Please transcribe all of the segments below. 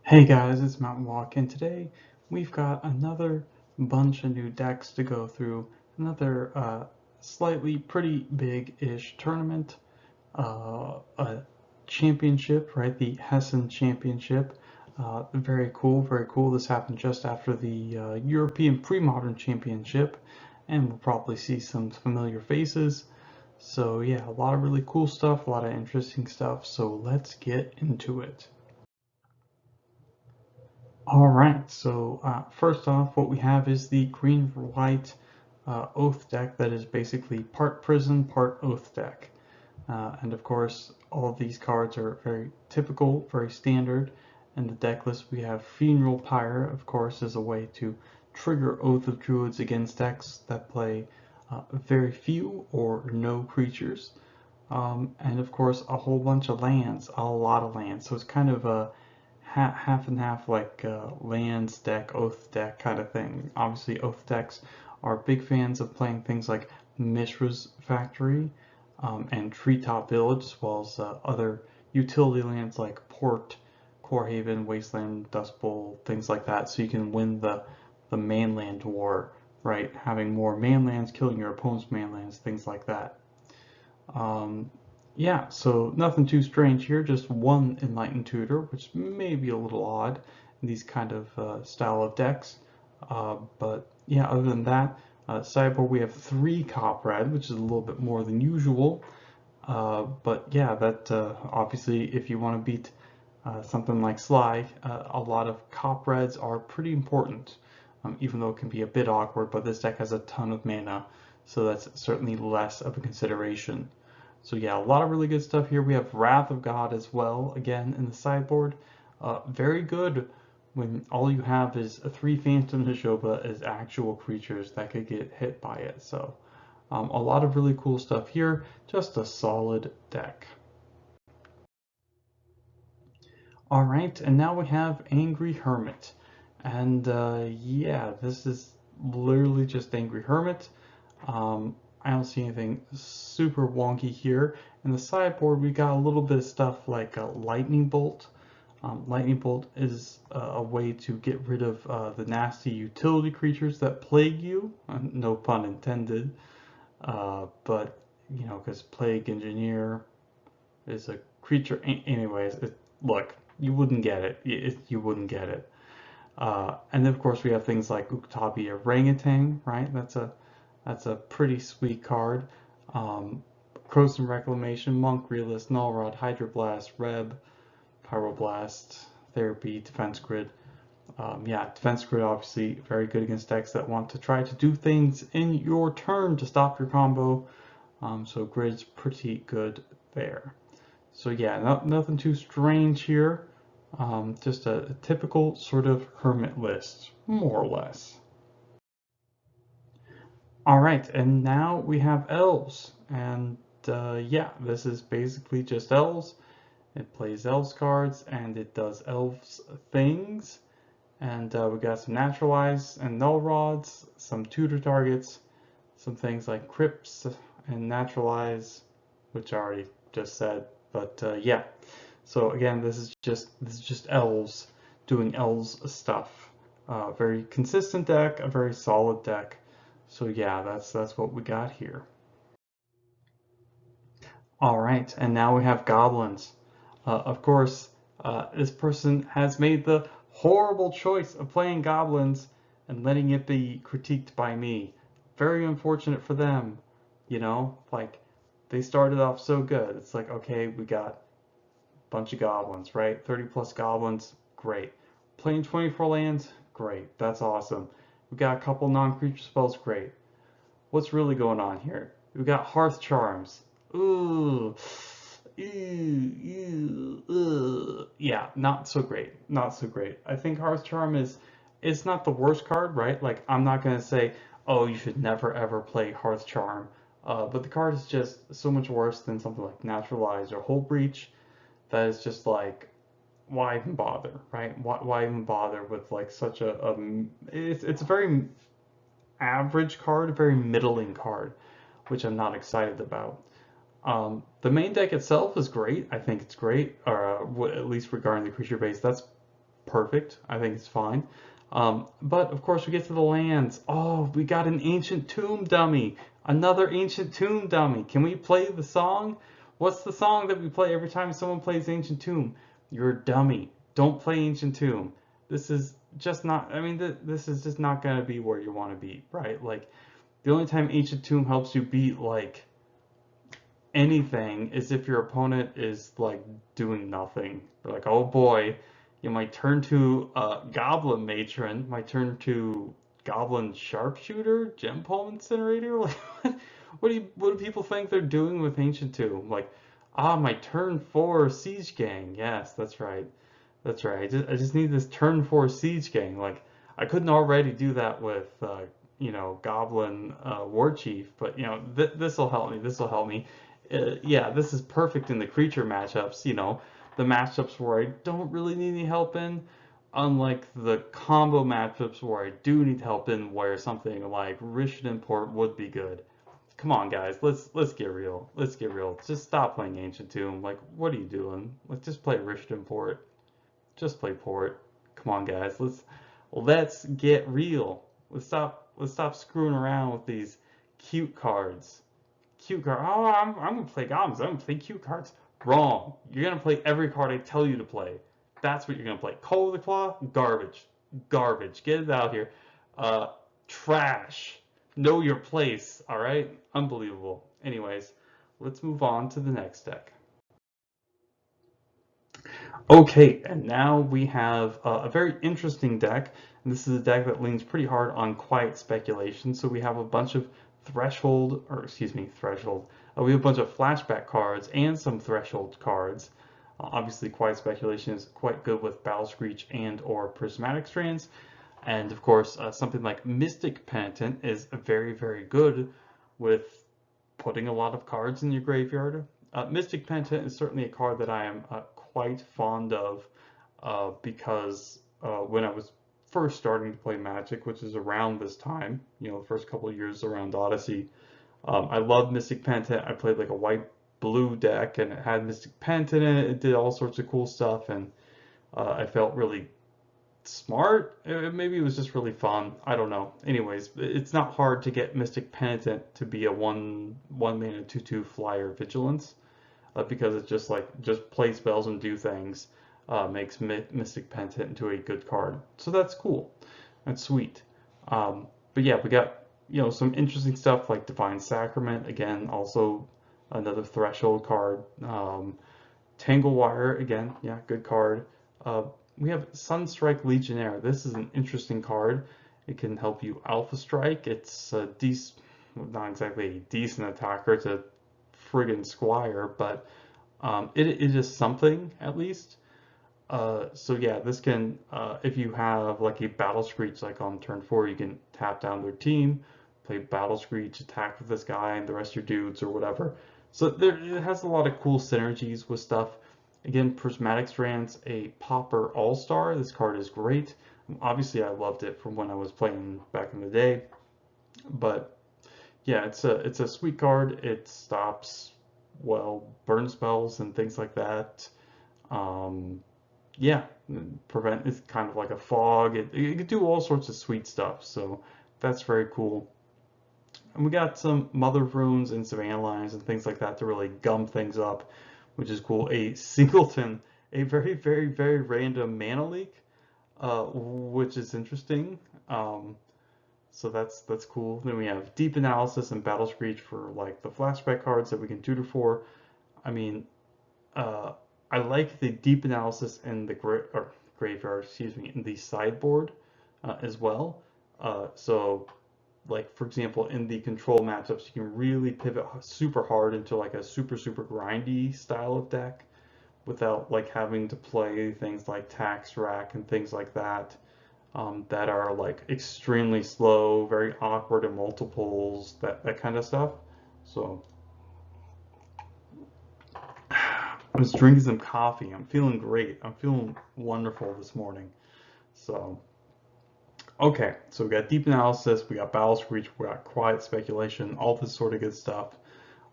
Hey guys, it's Mountain Walk, and today we've got another bunch of new decks to go through. Another slightly pretty big-ish tournament, a championship, right? The Hessen Championship. Very cool, very cool. This happened just after the European Premodern Championship, and we'll probably see some familiar faces. So yeah, a lot of really cool stuff, a lot of interesting stuff. So let's get into it. All right, so first off, what we have is the green for white Oath deck that is basically part Prison, part Oath deck. And of course, all of these cards are very typical, very standard. In the deck list, we have Funeral Pyre, of course, as a way to trigger Oath of Druids against decks that play very few or no creatures. And of course, a whole bunch of lands, a lot of lands. So it's kind of a half and half, like lands deck, oath deck kind of thing. Obviously, oath decks are big fans of playing things like Mishra's Factory and Treetop Village, as well as other utility lands like Port, Core Haven, Wasteland, Dust Bowl, things like that. So you can win the manland war, right? Having more manlands, killing your opponent's manlands, things like that. Um, yeah, so nothing too strange here, just one Enlightened Tutor, which may be a little odd in these kind of style of decks. But yeah, other than that, sideboard we have three Cop Red, which is a little bit more than usual. But yeah, that obviously, if you want to beat something like Sly, a lot of Cop Reds are pretty important, even though it can be a bit awkward. But this deck has a ton of mana, so that's certainly less of a consideration. So yeah, a lot of really good stuff here. We have Wrath of God as well, again, in the sideboard. Very good when all you have is a 3 Phantom Nishoba as actual creatures that could get hit by it. So a lot of really cool stuff here. Just a solid deck. All right, and now we have Angry Hermit. And yeah, this is literally just Angry Hermit. I don't see anything super wonky here. In the sideboard, we got a little bit of stuff like a Lightning Bolt. Lightning Bolt is a way to get rid of the nasty utility creatures that plague you. No pun intended. But, you know, because Plague Engineer is a creature. Anyways, look, you wouldn't get it. You wouldn't get it. And then, of course, we have things like Uktabi Orangutan, right? That's a pretty sweet card. Um, Croson Reclamation, Monk, Realist, Null Rod, Hydroblast, Reb, Pyroblast, Therapy, Defense Grid. Yeah, Defense Grid obviously very good against decks that want to try to do things in your turn to stop your combo. So Grid's pretty good there. So yeah, nothing too strange here. Just a typical sort of hermit list, more or less. All right, and now we have elves, and yeah, this is basically just elves. It plays elves cards, and it does elves things. And we got some naturalize and null rods, some tutor targets, some things like crypts and naturalize, which I already just said. But yeah, so again, this is just elves doing elves stuff. Very consistent deck, a very solid deck. So yeah, that's what we got here. All right, and now we have goblins. Of course, this person has made the horrible choice of playing goblins and letting it be critiqued by me. Very unfortunate for them, you know? Like, they started off so good. It's like, okay, we got a bunch of goblins, right? 30 plus goblins, great. Playing 24 lands, great. That's awesome. We got a couple non-creature spells, great. What's really going on here? We got Hearth Charms. Ooh. Yeah, not so great. Not so great. I think Hearth Charm is it's not the worst card, right? Like I'm not gonna say, oh, you should never ever play Hearth Charm. But the card is just so much worse than something like Naturalize or Hull Breach that is just like, why even bother, right? Why even bother with like such a it's a very average card, a very middling card, which I'm not excited about. The main deck itself is great. I think it's great, or at least regarding the creature base, that's perfect. I think it's fine. But of course we get to the lands. Oh, we got an ancient tomb dummy. Another ancient tomb dummy. Can we play the song? What's the song that we play every time someone plays Ancient Tomb? You're a dummy. Don't play Ancient Tomb. This is just not, I mean, this is just not going to be where you want to be, right? Like, the only time Ancient Tomb helps you beat, like, anything is if your opponent is, like, doing nothing. They're like, oh boy, you might turn to Goblin Matron, might turn to Goblin Sharpshooter, Gem Palm Incinerator? Like, what do people think they're doing with Ancient Tomb? Like, my turn 4 Siege Gang. Yes, that's right. That's right. I just need this turn 4 Siege Gang. Like, I couldn't already do that with, Goblin War Chief, but, this'll help me. This'll help me. Yeah, this is perfect in the creature matchups, the matchups where I don't really need any help in, unlike the combo matchups where I do need help in, where something like Rishon Import would be good. Come on, guys, let's get real. Let's get real. Just stop playing Ancient Tomb. Like, what are you doing? Let's just play Rishon Import. Just play Port. Come on, guys. Let's get real. Let's stop screwing around with these cute cards. Cute card. Oh, I'm gonna play goblins. I'm gonna play cute cards. Wrong. You're gonna play every card I tell you to play. That's what you're gonna play. Coal of the Claw, garbage, garbage. Get it out here. Uh, Trash. Know your place. All right. Unbelievable. Anyways, let's move on to the next deck. Okay, and now we have a very interesting deck. And this is a deck that leans pretty hard on quiet speculation. So we have a bunch of threshold. We have a bunch of flashback cards and some threshold cards. Obviously, quiet speculation is quite good with Battle Screech and or Prismatic Strands. And of course, something like Mystic Penitent is very, very good with putting a lot of cards in your graveyard. Mystic Penitent is certainly a card that I am quite fond of because when I was first starting to play Magic, which is around this time, the first couple of years around Odyssey, I loved Mystic Penitent. I played like a white-blue deck, and it had Mystic Penitent in it. It did all sorts of cool stuff, and I felt really smart. Maybe it was just really fun. I don't know. Anyways, it's not hard to get Mystic Penitent to be a one mana 2/2 flyer vigilance because it's just play spells and do things. Makes Mystic Penitent into a good card. So that's cool. That's sweet. But yeah, we got some interesting stuff like Divine Sacrament. Again, also another threshold card. Tangle Wire, again, yeah, good card. We have Sunstrike Legionnaire. This is an interesting card. It can help you Alpha Strike. It's not exactly a decent attacker. It's a friggin' Squire, but it is something at least. So yeah, this can, if you have like a Battle Screech, like on turn 4, you can tap down their team, play Battle Screech, attack with this guy and the rest of your dudes or whatever. So it has a lot of cool synergies with stuff. Again, Prismatic Strands, a Pauper All-Star. This card is great. Obviously, I loved it from when I was playing back in the day. But yeah, it's a sweet card. It stops, well, burn spells and things like that. Yeah, it's kind of like a fog. It can do all sorts of sweet stuff, so that's very cool. And we got some Mother Runes and Savannah Lines and things like that to really gum things up, which is cool. A Singleton, a very, very, very random mana leak, which is interesting. So that's cool. Then we have Deep Analysis and Battle Screech for like the flashback cards that we can tutor for. I mean, I like the Deep Analysis in the graveyard, in the sideboard as well. So, like for example, in the control matchups, you can really pivot super hard into like a super grindy style of deck without like having to play things like Tax Rack and things like that that are like extremely slow, very awkward in multiples, that kind of stuff. So I'm just drinking some coffee. I'm feeling great. I'm feeling wonderful this morning. So, okay. So we got Deep Analysis, we got Battle Screech, we got Quiet Speculation, all this sort of good stuff.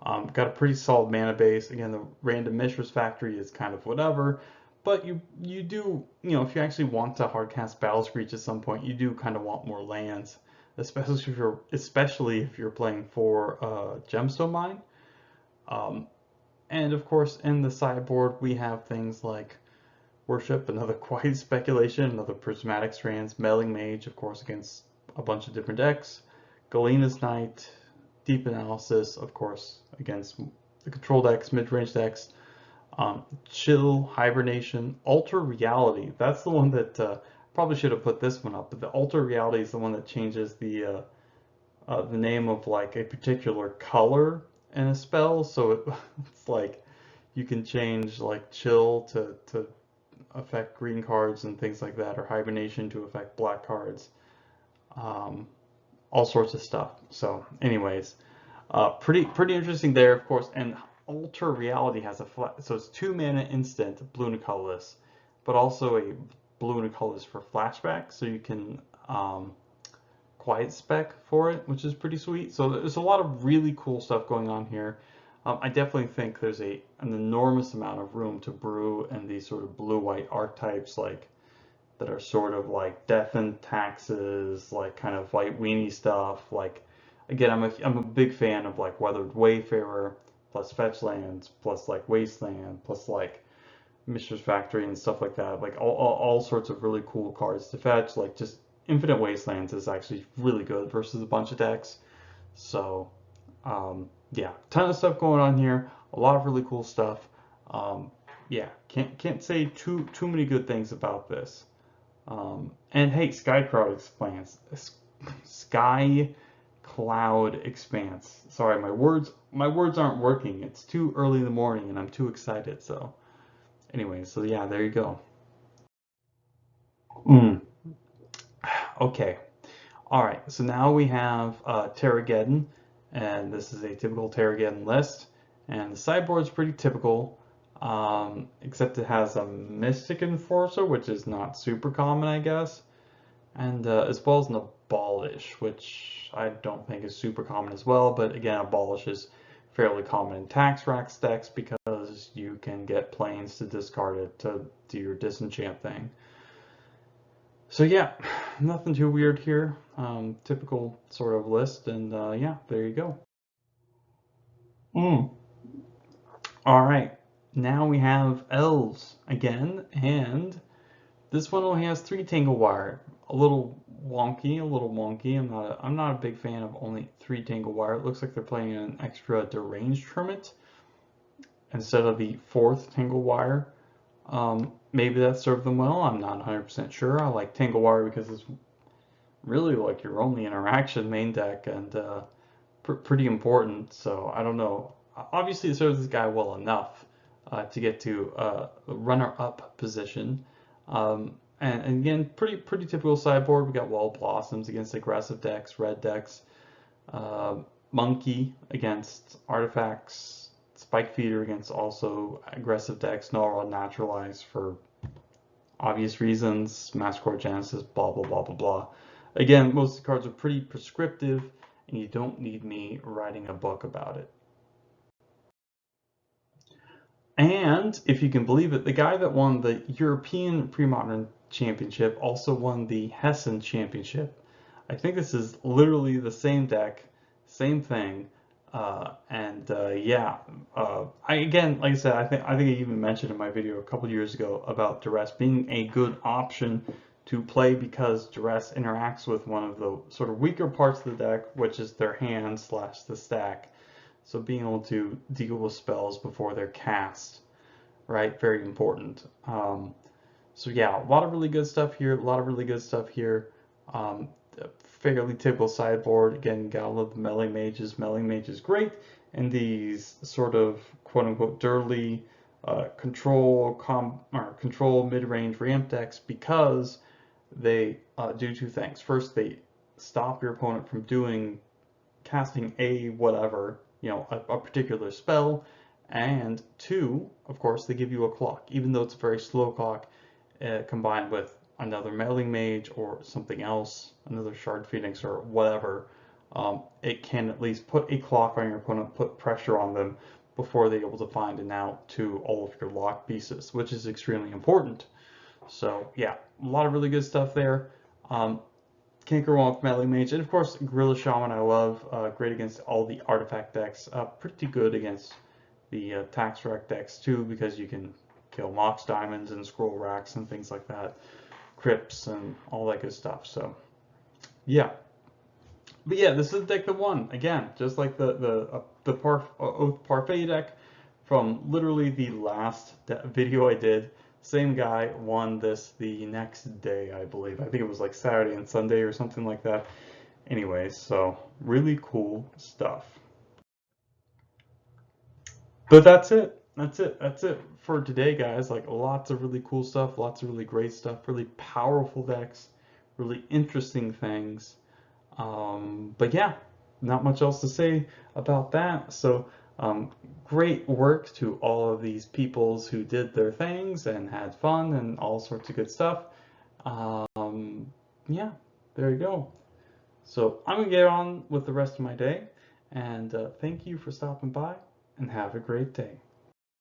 Got a pretty solid mana base. Again, the Random Mistress Factory is kind of whatever, But you do, if you actually want to hardcast Battle Screech at some point, you do kind of want more lands, especially if you're playing for Gemstone Mine. Um, and of course, in the sideboard, we have things like Worship, another Quiet Speculation, another Prismatic Strands, Meddling Mage, of course, against a bunch of different decks, Galena's Knight, Deep Analysis, of course, against the control decks, mid-range decks, Chill, Hibernation, Alter Reality. That's the one that probably should have put this one up, but the Alter Reality is the one that changes the name of like a particular color in a spell. So it's like you can change like Chill to affect green cards and things like that, or Hibernation to affect black cards. Um, all sorts of stuff. So, anyways, pretty interesting there, of course. And Alter Reality has so it's 2 mana instant, blue and colorless, but also a blue and colorless for flashback, so you can quiet spec for it, which is pretty sweet. So there's a lot of really cool stuff going on here. I definitely think there's an enormous amount of room to brew in these sort of blue-white archetypes, like that are sort of like Death and Taxes, like kind of white weenie stuff. Like again, I'm a big fan of like Weathered Wayfarer plus fetch lands plus like Wasteland plus like Mishra's Factory and stuff like that. Like all sorts of really cool cards to fetch. Like just Infinite Wastelands is actually really good versus a bunch of decks. So yeah, ton of stuff going on here. A lot of really cool stuff. Yeah, can't say too many good things about this. And hey, Sky Cloud Expanse. Sky Cloud Expanse. Sorry, my words aren't working. It's too early in the morning and I'm too excited. So anyway, so yeah, there you go. Mm, okay. All right. So now we have Terrageddon, and this is a typical Terrageddon list. And the sideboard is pretty typical, except it has a Mystic Enforcer, which is not super common, I guess. And as well as an Abolish, which I don't think is super common as well, but again, Abolish is fairly common in tax rack decks because you can get planes to discard it to do your disenchant thing. So yeah, nothing too weird here. Typical sort of list, and yeah, there you go. Mm. All right, now we have elves again, and this one only has 3 Tangle Wire. A little wonky, a little wonky. I'm not a big fan of only 3 Tangle Wire. It looks like they're playing an extra Deranged Hermit instead of the 4th Tangle Wire. Maybe that served them well. I'm not 100% sure. I like Tangle Wire because it's really like your only interaction main deck and pretty important. So I don't know. Obviously, it serves this guy well enough to get to runner-up position. And again, pretty typical sideboard. We got Wall Blossoms against aggressive decks, red decks, uh, Monkey against artifacts, Spike Feeder against also aggressive decks, Nora Naturalize for obvious reasons, Massacre Genesis, blah blah blah blah blah. Again, most of the cards are pretty prescriptive, and you don't need me writing a book about it. And if you can believe it, the guy that won the European Premodern Championship also won the Hessen Championship. I think this is literally the same deck, same thing. And yeah, I again, like I said, I think I even mentioned in my video a couple years ago about Duress being a good option to play because Duress interacts with one of the sort of weaker parts of the deck, which is their hand slash the stack. So being able to deal with spells before they're cast, right? Very important. So yeah, a lot of really good stuff here. A lot of really good stuff here. Um, Fairly typical sideboard. Again, gotta love the Meddling Mages. Meddling Mage is great. And these sort of quote unquote dirty control mid-range ramp decks because they do 2 things. First, they stop your opponent from casting a whatever, a particular spell, and 2, of course, they give you a clock, even though it's a very slow clock, combined with another Meddling Mage or something else, another Shard Phoenix or whatever. It can at least put a clock on your opponent, put pressure on them before they're able to find an out to all of your lock pieces, which is extremely important. So yeah, a lot of really good stuff there. Can't go wrong with Melee Mage, and of course Gorilla Shaman I love, great against all the artifact decks, pretty good against the tax rack decks too, because you can kill Mox Diamonds and Scroll Racks and things like that, Crypts and all that good stuff. So yeah, but yeah, this is the deck that won again, just like the Oath Parfait deck from literally the last video I did. Same guy won this the next day, I believe. I think it was like Saturday and Sunday or something like that. Anyways, so really cool stuff. But that's it. That's it for today, guys. Like lots of really cool stuff, lots of really great stuff, really powerful decks, really interesting things. But yeah, not much else to say about that. So great work to all of these peoples who did their things and had fun and all sorts of good stuff. Yeah, there you go. So I'm gonna get on with the rest of my day, and thank you for stopping by, and have a great day.